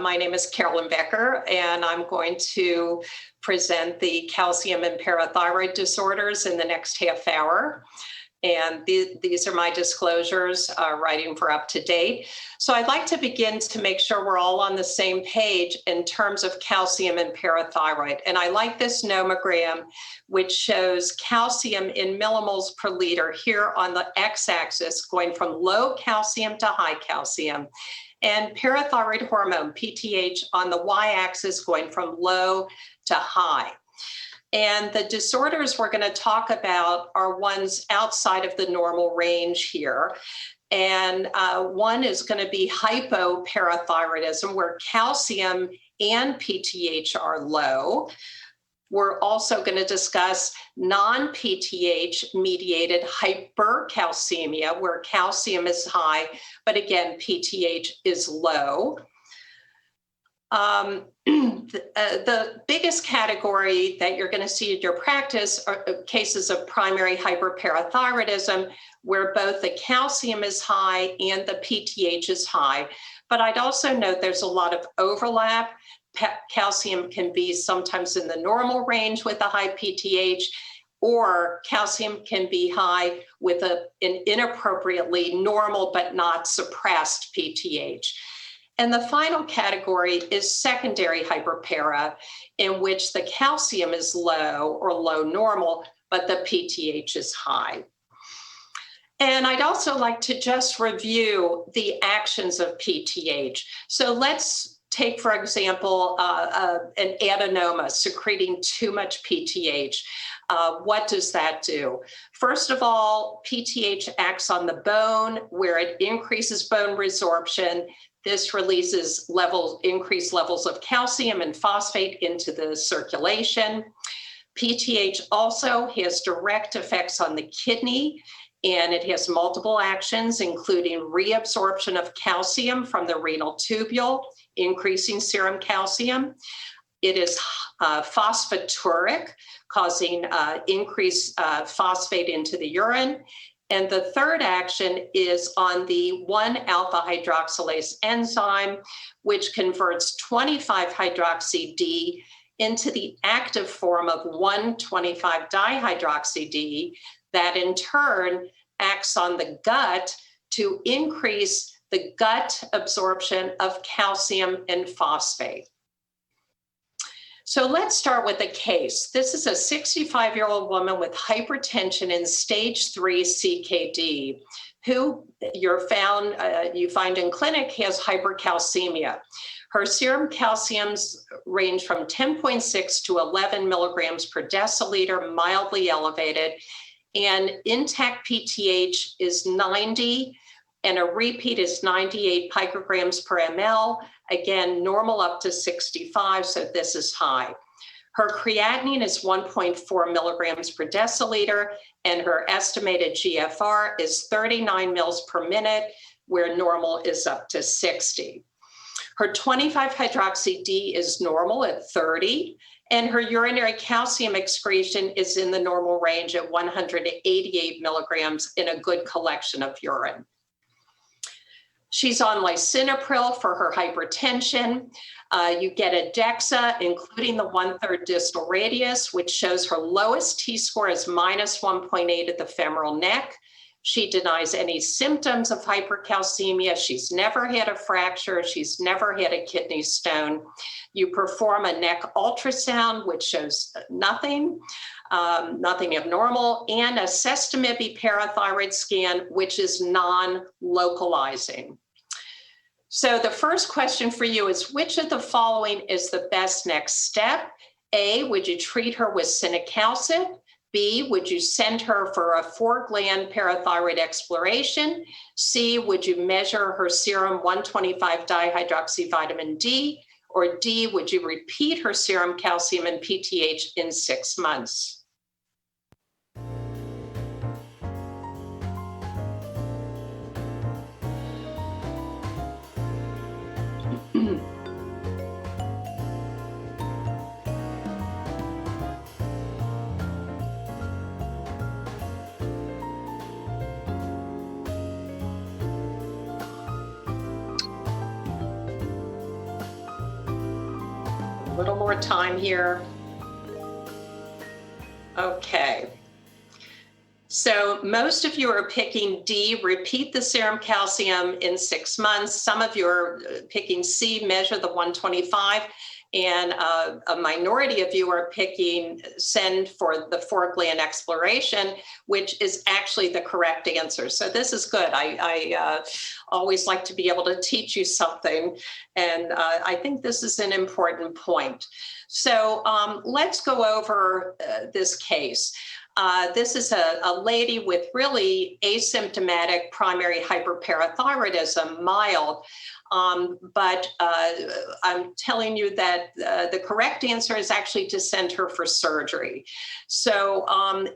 My name is Carolyn Becker, and I'm going to present the calcium and parathyroid disorders in the next half hour. And these are my disclosures, writing for up to date. So I'd like to begin to make sure we're all on the same page in terms of calcium and parathyroid. And I like this nomogram, which shows calcium in millimoles per liter here on the x-axis, going from low calcium to high calcium, and parathyroid hormone, PTH, on the y-axis, going from low to high. And the disorders we're going to talk about are ones outside of the normal range here. And one is going to be hypoparathyroidism, where calcium and PTH are low. We're also going to discuss non-PTH mediated hypercalcemia, where calcium is high, but again, PTH is low. The biggest category that you're going to see in your practice are cases of primary hyperparathyroidism, where both the calcium is high and the PTH is high. But I'd also note there's a lot of overlap. Calcium can be sometimes in the normal range with a high PTH, or calcium can be high with an inappropriately normal but not suppressed PTH. And the final category is secondary hyperpara, in which the calcium is low or low normal, but the PTH is high. And I'd also like to just review the actions of PTH. So let's take, for example, an adenoma secreting too much PTH. What does that do? First of all, PTH acts on the bone, where it increases bone resorption. This releases increased levels of calcium and phosphate into the circulation. PTH also has direct effects on the kidney, and it has multiple actions, including reabsorption of calcium from the renal tubule, increasing serum calcium. It is phosphaturic, causing increased phosphate into the urine. And the third action is on the 1-alpha hydroxylase enzyme, which converts 25-hydroxy-D into the active form of 1,25-dihydroxy-D, that in turn acts on the gut to increase the gut absorption of calcium and phosphate. So let's start with a case. This is a 65-year-old woman with hypertension in stage 3 CKD, who you find in clinic has hypercalcemia. Her serum calciums range from 10.6 to 11 milligrams per deciliter, mildly elevated, and intact PTH is 90, and a repeat is 98 picograms per ml. Again, normal up to 65, so this is high. Her creatinine is 1.4 milligrams per deciliter, and her estimated GFR is 39 mils per minute, where normal is up to 60. Her 25-hydroxy-D is normal at 30, and her urinary calcium excretion is in the normal range at 188 milligrams in a good collection of urine. She's on lisinopril for her hypertension. You get a DEXA, including the 1/3 distal radius, which shows her lowest T-score is -1.8 at the femoral neck. She denies any symptoms of hypercalcemia. She's never had a fracture. She's never had a kidney stone. You perform a neck ultrasound, which shows nothing abnormal, and a sestamibi parathyroid scan, which is non-localizing. So the first question for you is, which of the following is the best next step? A, would you treat her with cinacalcet? B, would you send her for a 4-gland parathyroid exploration? C, would you measure her serum 1,25-dihydroxyvitamin D? Or D, would you repeat her serum calcium and PTH in 6 months? little more time here. Okay. So most of you are picking D, repeat the serum calcium in 6 months. Some of you are picking C, measure the 125. And a minority of you are picking send for the 4-gland exploration, which is actually the correct answer. So this is good. I always like to be able to teach you something. And I think this is an important point. So let's go over this case. This is a lady with really asymptomatic primary hyperparathyroidism, mild. But I'm telling you that the correct answer is actually to send her for surgery. So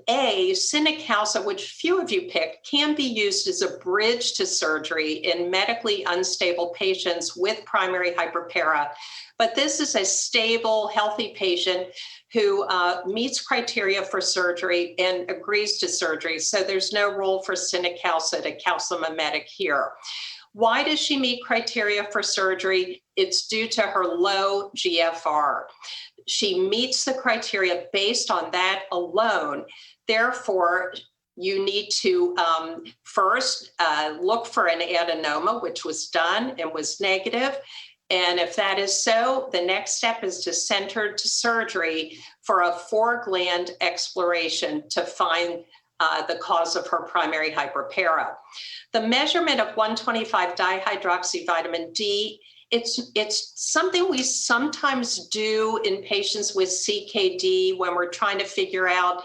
A, Cinacalcet, which few of you picked, can be used as a bridge to surgery in medically unstable patients with primary hyperpara. But this is a stable, healthy patient who meets criteria for surgery and agrees to surgery. So there's no role for Cinacalcet, a calcimimetic here. Why does she meet criteria for surgery? It's due to her low GFR. She meets the criteria based on that alone. Therefore, you need to first look for an adenoma, which was done and was negative. And if that is so, the next step is to send her to surgery for a 4-gland exploration to find the cause of her primary hyperpara. The measurement of 125 dihydroxyvitamin D, it's something we sometimes do in patients with CKD when we're trying to figure out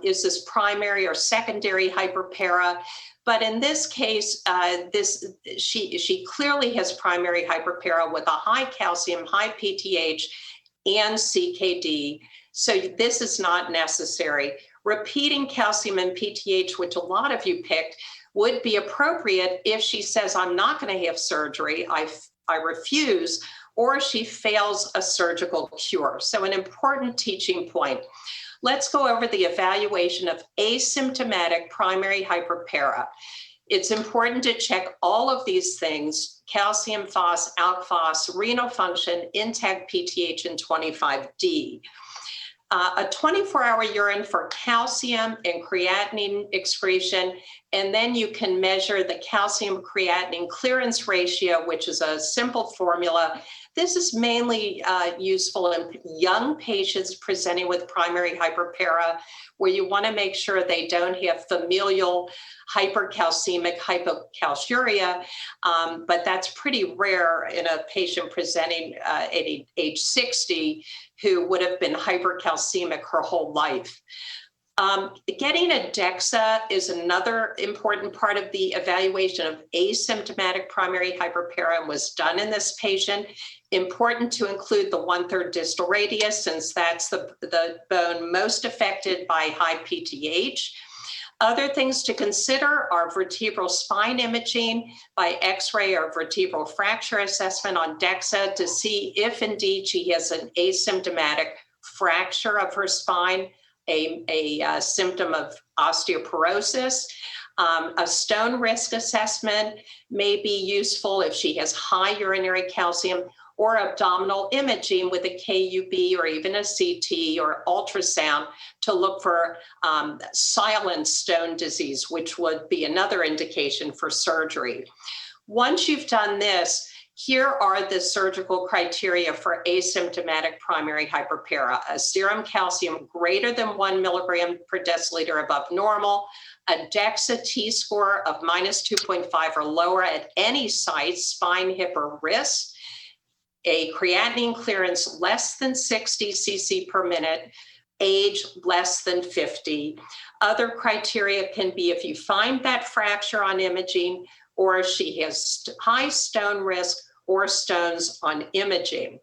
is this primary or secondary hyperpara. But in this case, she clearly has primary hyperpara with a high calcium, high PTH, and CKD. So this is not necessary. Repeating calcium and PTH, which a lot of you picked, would be appropriate if she says, I'm not going to have surgery, I refuse, or she fails a surgical cure. So an important teaching point. Let's go over the evaluation of asymptomatic primary hyperpara. It's important to check all of these things: calcium, phos, alk phos, renal function, intact PTH, and 25D. A 24-hour urine for calcium and creatinine excretion, and then you can measure the calcium creatinine clearance ratio, which is a simple formula. This is mainly useful in young patients presenting with primary hyperpara, where you want to make sure they don't have familial hypercalcemic hypocalciuria, but that's pretty rare in a patient presenting at age 60 who would have been hypercalcemic her whole life. Getting a DEXA is another important part of the evaluation of asymptomatic primary hyperpara and was done in this patient. Important to include the 1/3 distal radius, since that's the bone most affected by high PTH. Other things to consider are vertebral spine imaging by X-ray or vertebral fracture assessment on DEXA to see if indeed she has an asymptomatic fracture of her spine, a symptom of osteoporosis. A stone risk assessment may be useful if she has high urinary calcium, or abdominal imaging with a KUB or even a CT or ultrasound to look for silent stone disease, which would be another indication for surgery. Once you've done this, here are the surgical criteria for asymptomatic primary hyperpara: a serum calcium greater than 1 milligram per deciliter above normal, a DEXA T-score of -2.5 or lower at any site, spine, hip, or wrist, a creatinine clearance less than 60 cc per minute, age less than 50. Other criteria can be if you find that fracture on imaging, or she has high stone risk or stones on imaging.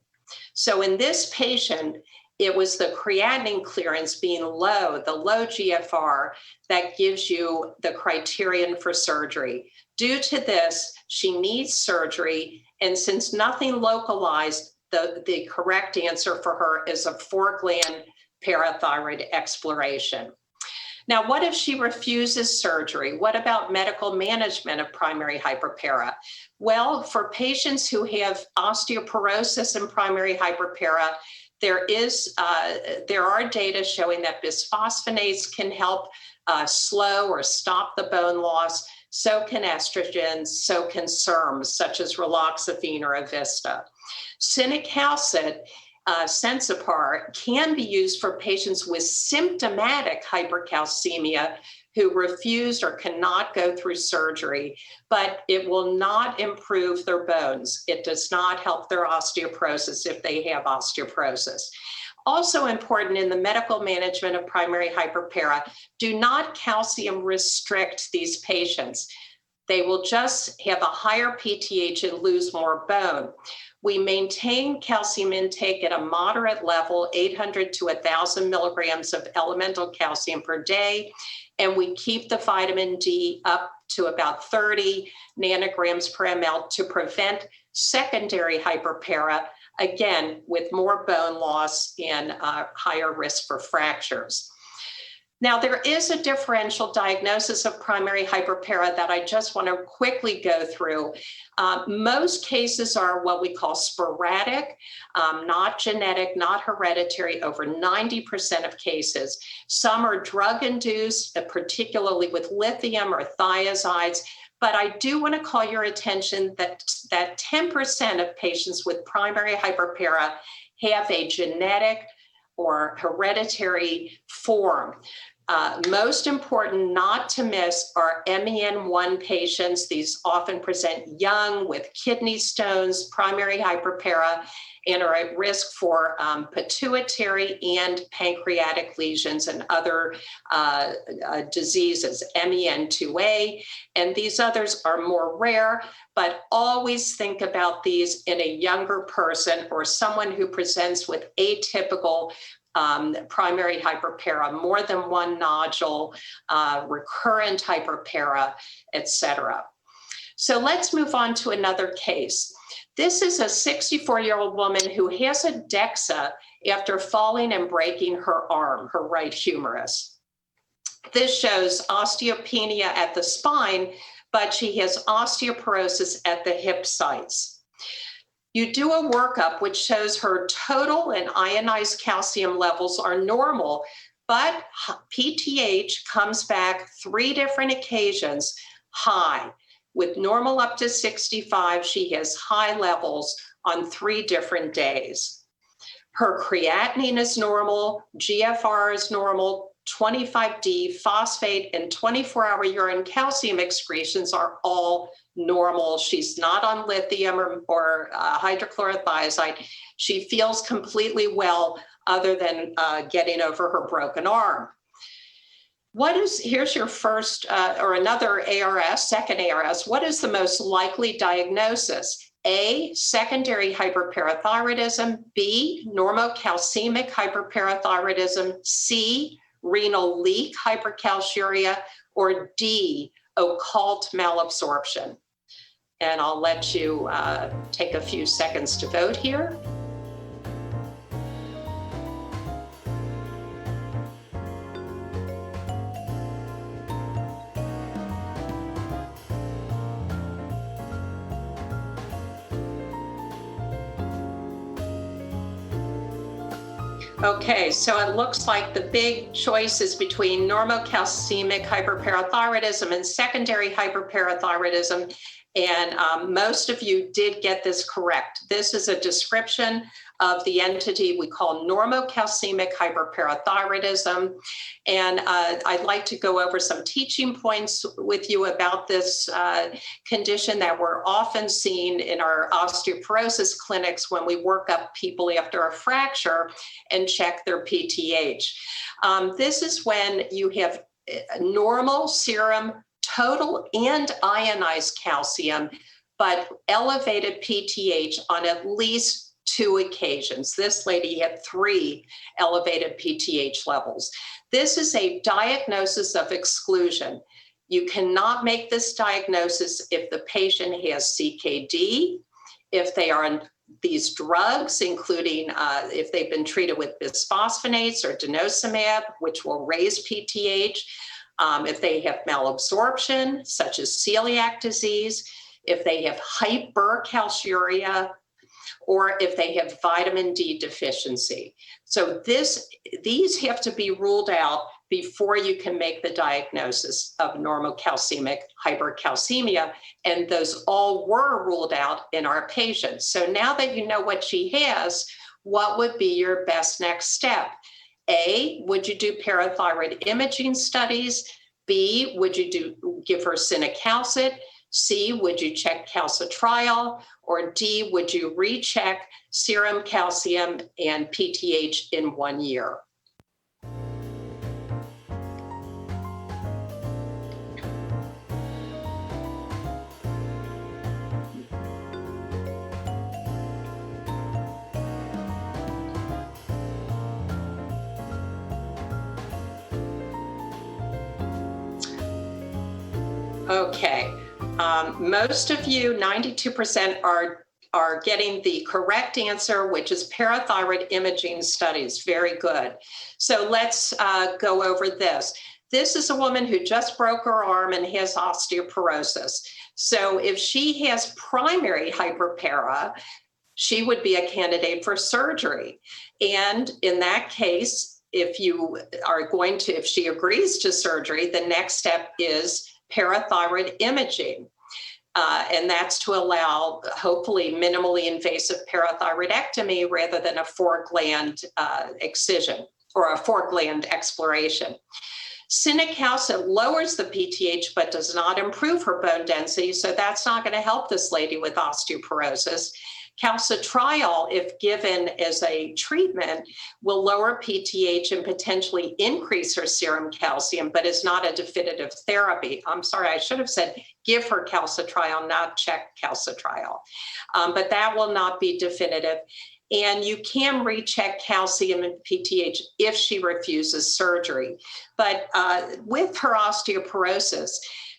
So in this patient, it was the creatinine clearance being low, the low GFR, that gives you the criterion for surgery. Due to this, she needs surgery, and since nothing localized, the correct answer for her is a 4-gland parathyroid exploration. Now, what if she refuses surgery? What about medical management of primary hyperpara? Well, for patients who have osteoporosis and primary hyperpara, there are data showing that bisphosphonates can help slow or stop the bone loss. So can estrogens, so can SERMs, such as raloxifene or Avista. Cinacalcet, Sensipar, can be used for patients with symptomatic hypercalcemia who refused or cannot go through surgery, but it will not improve their bones. It does not help their osteoporosis if they have osteoporosis. Also important in the medical management of primary hyperpara, do not calcium restrict these patients. They will just have a higher PTH and lose more bone. We maintain calcium intake at a moderate level, 800 to 1,000 milligrams of elemental calcium per day, and we keep the vitamin D up to about 30 nanograms per ml to prevent secondary hyperpara, again, with more bone loss and higher risk for fractures. Now, there is a differential diagnosis of primary hyperpara that I just want to quickly go through. Most cases are what we call sporadic, not genetic, not hereditary, over 90% of cases. Some are drug-induced, particularly with lithium or thiazides. But I do want to call your attention that 10% of patients with primary hyperpara have a genetic or hereditary form. Most important not to miss are MEN1 patients. These often present young with kidney stones, primary hyperpara, and are at risk for pituitary and pancreatic lesions and other diseases, MEN2A, and these others are more rare, but always think about these in a younger person or someone who presents with atypical primary hyperpara, more than one nodule, recurrent hyperpara, etc. So let's move on to another case. This is a 64-year-old woman who has a DEXA after falling and breaking her arm, her right humerus. This shows osteopenia at the spine, but she has osteoporosis at the hip sites. You do a workup which shows her total and ionized calcium levels are normal, but PTH comes back 3 different occasions high. With normal up to 65, she has high levels on 3 different days. Her creatinine is normal, GFR is normal, 25D, phosphate, and 24-hour urine calcium excretions are all normal. She's not on lithium or hydrochlorothiazide. She feels completely well other than getting over her broken arm. Here's your first or another ARS, second ARS. What is the most likely diagnosis? A, secondary hyperparathyroidism. B, normocalcemic hyperparathyroidism. C, renal leak hypercalciuria. Or D, occult malabsorption. And I'll let you take a few seconds to vote here. Okay, so it looks like the big choice is between normocalcemic hyperparathyroidism and secondary hyperparathyroidism. And most of you did get this correct. This is a description of the entity we call normocalcemic hyperparathyroidism. And I'd like to go over some teaching points with you about this condition that we're often seen in our osteoporosis clinics when we work up people after a fracture and check their PTH. This is when you have normal serum total and ionized calcium, but elevated PTH on at least 2 occasions. This lady had 3 elevated PTH levels. This is a diagnosis of exclusion. You cannot make this diagnosis if the patient has CKD, if they are these drugs, including if they've been treated with bisphosphonates or denosumab, which will raise PTH, if they have malabsorption, such as celiac disease, if they have hypercalciuria, or if they have vitamin D deficiency. So these have to be ruled out before you can make the diagnosis of normocalcemic hypercalcemia. And those all were ruled out in our patients. So now that you know what she has, what would be your best next step? A, would you do parathyroid imaging studies? B, would you give her cinacalcet? C, would you check calcitriol? Or D, would you recheck serum calcium and PTH in 1 year? Okay, most of you, 92%, are getting the correct answer, which is parathyroid imaging studies. Very good. So let's go over this. This is a woman who just broke her arm and has osteoporosis. So if she has primary hyperpara, she would be a candidate for surgery. And in that case, if she agrees to surgery, the next step is parathyroid imaging. And that's to allow, hopefully, minimally invasive parathyroidectomy rather than a 4-gland excision or a 4-gland exploration. Cinacalcet lowers the PTH but does not improve her bone density, so that's not going to help this lady with osteoporosis. Calcitriol, if given as a treatment, will lower PTH and potentially increase her serum calcium, but is not a definitive therapy. I'm sorry, I should have said give her calcitriol, not check calcitriol. But that will not be definitive. And you can recheck calcium and PTH if she refuses surgery. But with her osteoporosis,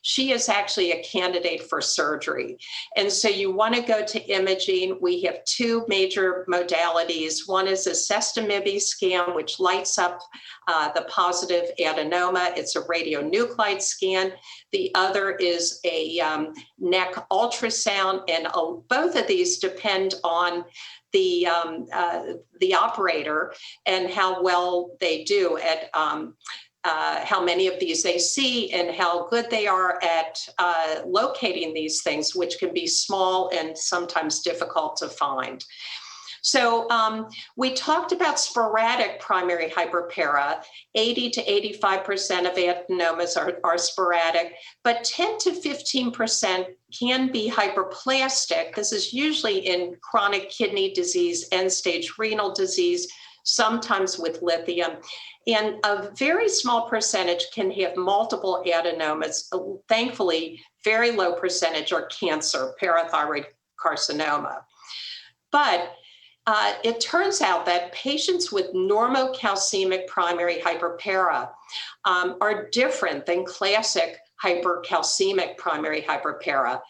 she is actually a candidate for surgery. And so you want to go to imaging. We have 2 major modalities. One is a sestamibi scan, which lights up the positive adenoma. It's a radionuclide scan. The other is a neck ultrasound. And both of these depend on the operator and how well they do at how many of these they see and how good they are at locating these things, which can be small and sometimes difficult to find. So we talked about sporadic primary hyperpara. 80 to 85% of adenomas are sporadic, but 10 to 15% can be hyperplastic. This is usually in chronic kidney disease, end-stage renal disease, sometimes with lithium. And a very small percentage can have multiple adenomas. Thankfully, very low percentage are cancer, parathyroid carcinoma. But it turns out that patients with normocalcemic primary hyperpara are different than classic hypercalcemic primary hyperpara.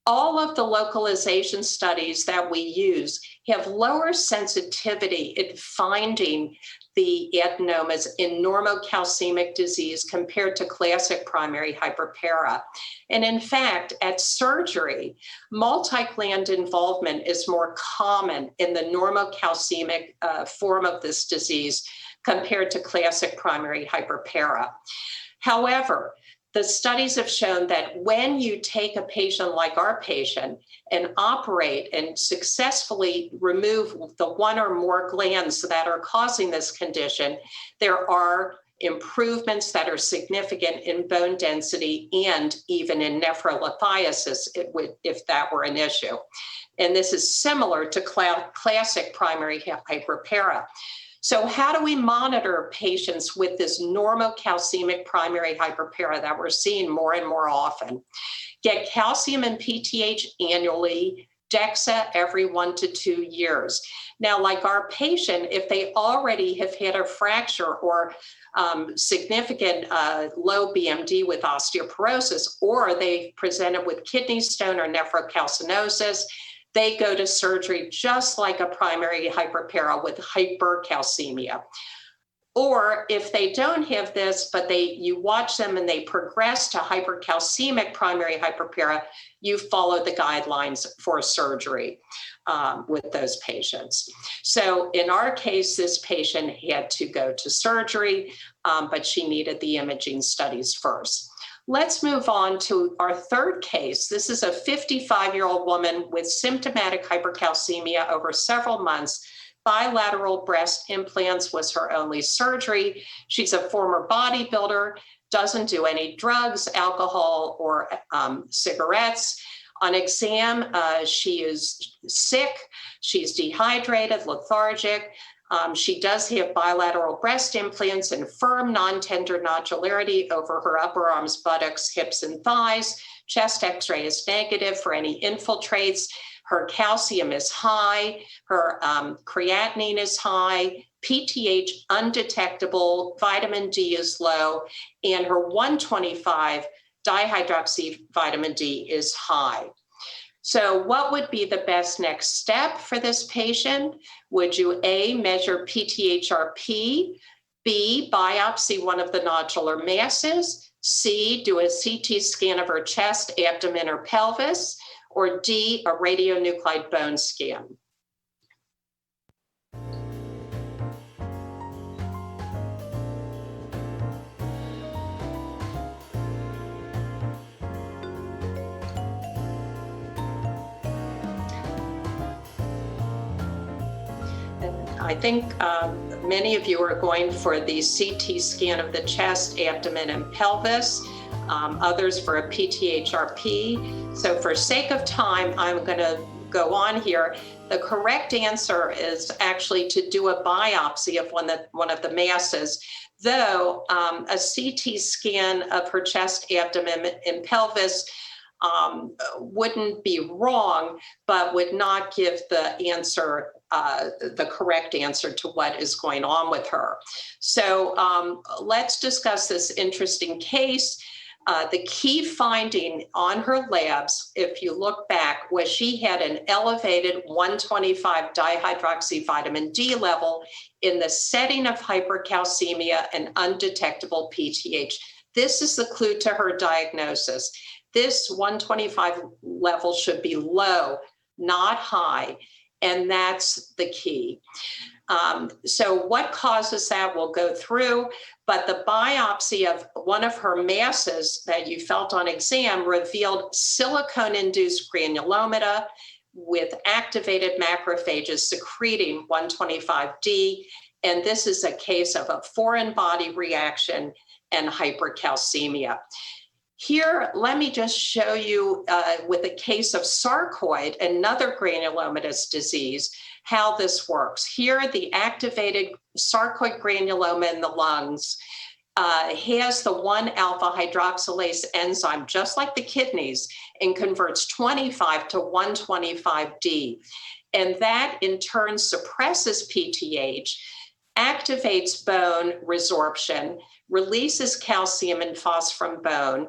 All of the localization studies that we use have lower sensitivity in finding the adenomas in normocalcemic disease compared to classic primary hyperpara. And in fact, at surgery, multi-gland involvement is more common in the normocalcemic form of this disease compared to classic primary hyperpara. However, the studies have shown that when you take a patient like our patient and operate and successfully remove the 1 or more glands that are causing this condition, there are improvements that are significant in bone density and even in nephrolithiasis if that were an issue. And this is similar to classic primary hyperpara. So how do we monitor patients with this normocalcemic primary hyperpara that we're seeing more and more often? Get calcium and PTH annually, DEXA every 1 to 2 years. Now, like our patient, if they already have had a fracture or significant low BMD with osteoporosis, or they presented with kidney stone or nephrocalcinosis, they go to surgery just like a primary hyperpara with hypercalcemia. Or if they don't have this, but you watch them and they progress to hypercalcemic primary hyperpara, you follow the guidelines for surgery with those patients. So in our case, this patient had to go to surgery, but she needed the imaging studies first. Let's move on to our third case. This is a 55-year-old woman with symptomatic hypercalcemia over several months. Bilateral breast implants was her only surgery. She's a former bodybuilder, doesn't do any drugs, alcohol, or cigarettes. On exam, she is sick, she's dehydrated, lethargic. She does have bilateral breast implants and firm non-tender nodularity over her upper arms, buttocks, hips, and thighs. Chest x-ray is negative for any infiltrates. Her calcium is high, her creatinine is high, PTH undetectable, vitamin D is low, and her 125 dihydroxy vitamin D is high. So what would be the best next step for this patient? Would you A, measure PTHrP, B, biopsy one of the nodular masses, C, do a CT scan of her chest, abdomen, or pelvis, or D, a radionuclide bone scan? I think many of you are going for the CT scan of the chest, abdomen, and pelvis, others for a PTHrP. So for sake of time, I'm going to go on here. The correct answer is actually to do a biopsy of one of the masses, though a CT scan of her chest, abdomen, and pelvis wouldn't be wrong, but would not give the answer, the correct answer to what is going on with her. So let's discuss this interesting case. The key finding on her labs, if you look back, was she had an elevated 125 dihydroxy vitamin D level in the setting of hypercalcemia and undetectable PTH. This is the clue to her diagnosis. This 125 level should be low, not high, and that's the key. So what causes that, we'll go through, but the biopsy of one of her masses that you felt on exam revealed silicone-induced granulomata with activated macrophages secreting 125D, and this is a case of a foreign body reaction and hypercalcemia. Here, let me just show you with a case of sarcoid, another granulomatous disease, how this works. Here, the activated sarcoid granuloma in the lungs has the 1-alpha hydroxylase enzyme, just like the kidneys, and converts 25 to 125D. And that in turn suppresses PTH, activates bone resorption, releases calcium and phos from bone,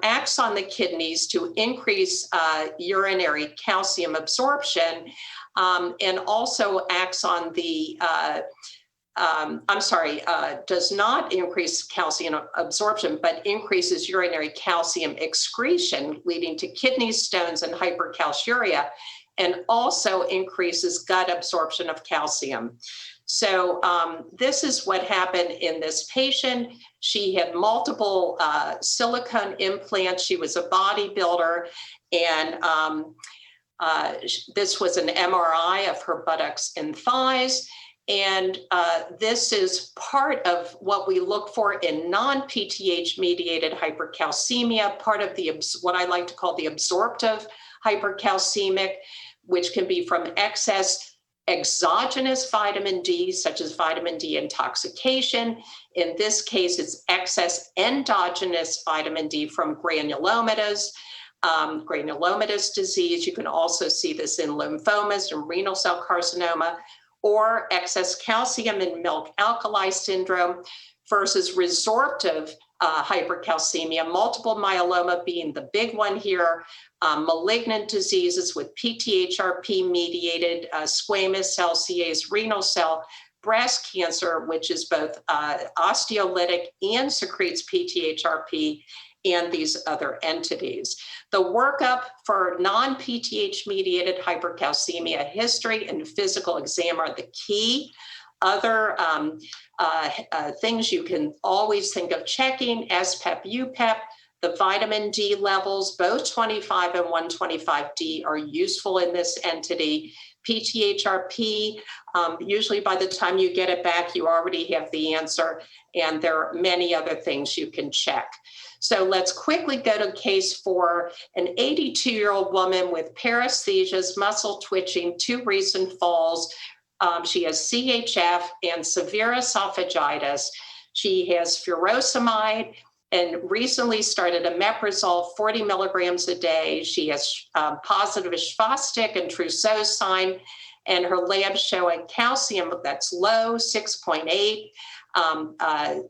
acts on the kidneys to increase urinary calcium absorption, and also acts on the, does not increase calcium absorption, but increases urinary calcium excretion, leading to kidney stones and hypercalciuria, and also increases gut absorption of calcium. So this is what happened in this patient. She had multiple silicone implants. She was a bodybuilder, and this was an MRI of her buttocks and thighs. And this is part of what we look for in non-PTH mediated hypercalcemia, part of the what I like to call the absorptive hypercalcemic, which can be from excess exogenous vitamin D, such as vitamin D intoxication. In this case, it's excess endogenous vitamin D from granulomatous, granulomatous disease. You can also see this in lymphomas and renal cell carcinoma, or excess calcium in milk alkali syndrome versus resorptive hypercalcemia, multiple myeloma being the big one here, malignant diseases with PTHrP-mediated squamous cell, CA's renal cell, breast cancer, which is both osteolytic and secretes PTHrP, and these other entities. The workup for non-PTH mediated hypercalcemia, history and physical exam are the key. Other things you can always think of checking: SPEP, UPEP, the vitamin D levels, both 25 and 125D are useful in this entity. PTHrP, usually by the time you get it back, you already have the answer, and there are many other things you can check. So let's quickly go to case for an 82-year-old woman with paresthesias, muscle twitching, 2 recent falls. She has CHF and severe esophagitis. She has furosemide and recently started omeprazole, 40 milligrams a day. She has positive Schwastik and Trousseau sign, and her labs show a calcium that's low, 6.8.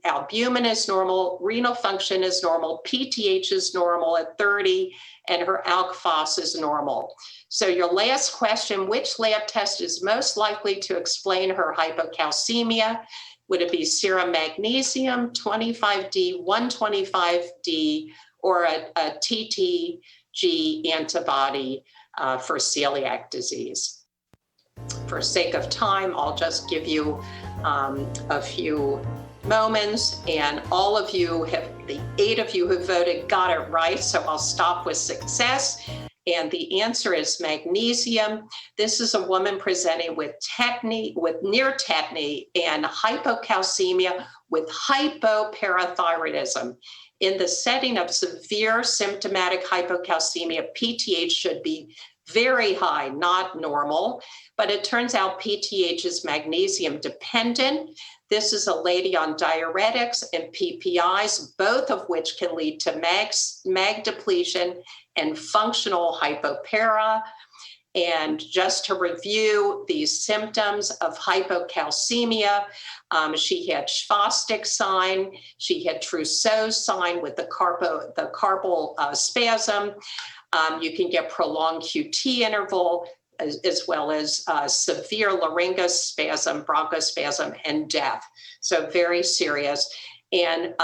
Albumin is normal, renal function is normal, PTH is normal at 30, and her ALK Phos is normal. So your last question: which lab test is most likely to explain her hypocalcemia? Would it be serum magnesium, 25D, 125D, or a TTG antibody for celiac disease? For sake of time, I'll just give you a few moments, and all of you the 8 of you who voted got it right, so I'll stop with success. And the answer is magnesium. This is a woman presenting with near tetany and hypocalcemia with hypoparathyroidism. In the setting of severe symptomatic hypocalcemia, PTH should be very high, not normal, but it turns out PTH is magnesium dependent. This is a lady on diuretics and PPIs, both of which can lead to mag depletion and functional hypopara. And just to review these symptoms of hypocalcemia, she had Schwastik sign, she had Trousseau sign with the carpal spasm. You can get prolonged QT interval, as well as severe laryngospasm, bronchospasm, and death. So very serious. And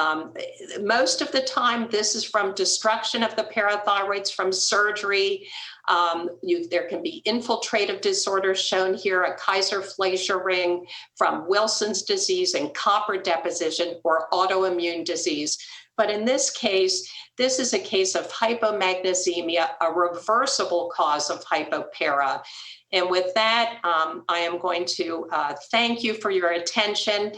most of the time, this is from destruction of the parathyroids from surgery. There can be infiltrative disorders shown here, a Kaiser-Fleischer ring from Wilson's disease and copper deposition or autoimmune disease. But in this case, this is a case of hypomagnesemia, a reversible cause of hypopara. And with that, I am going to thank you for your attention.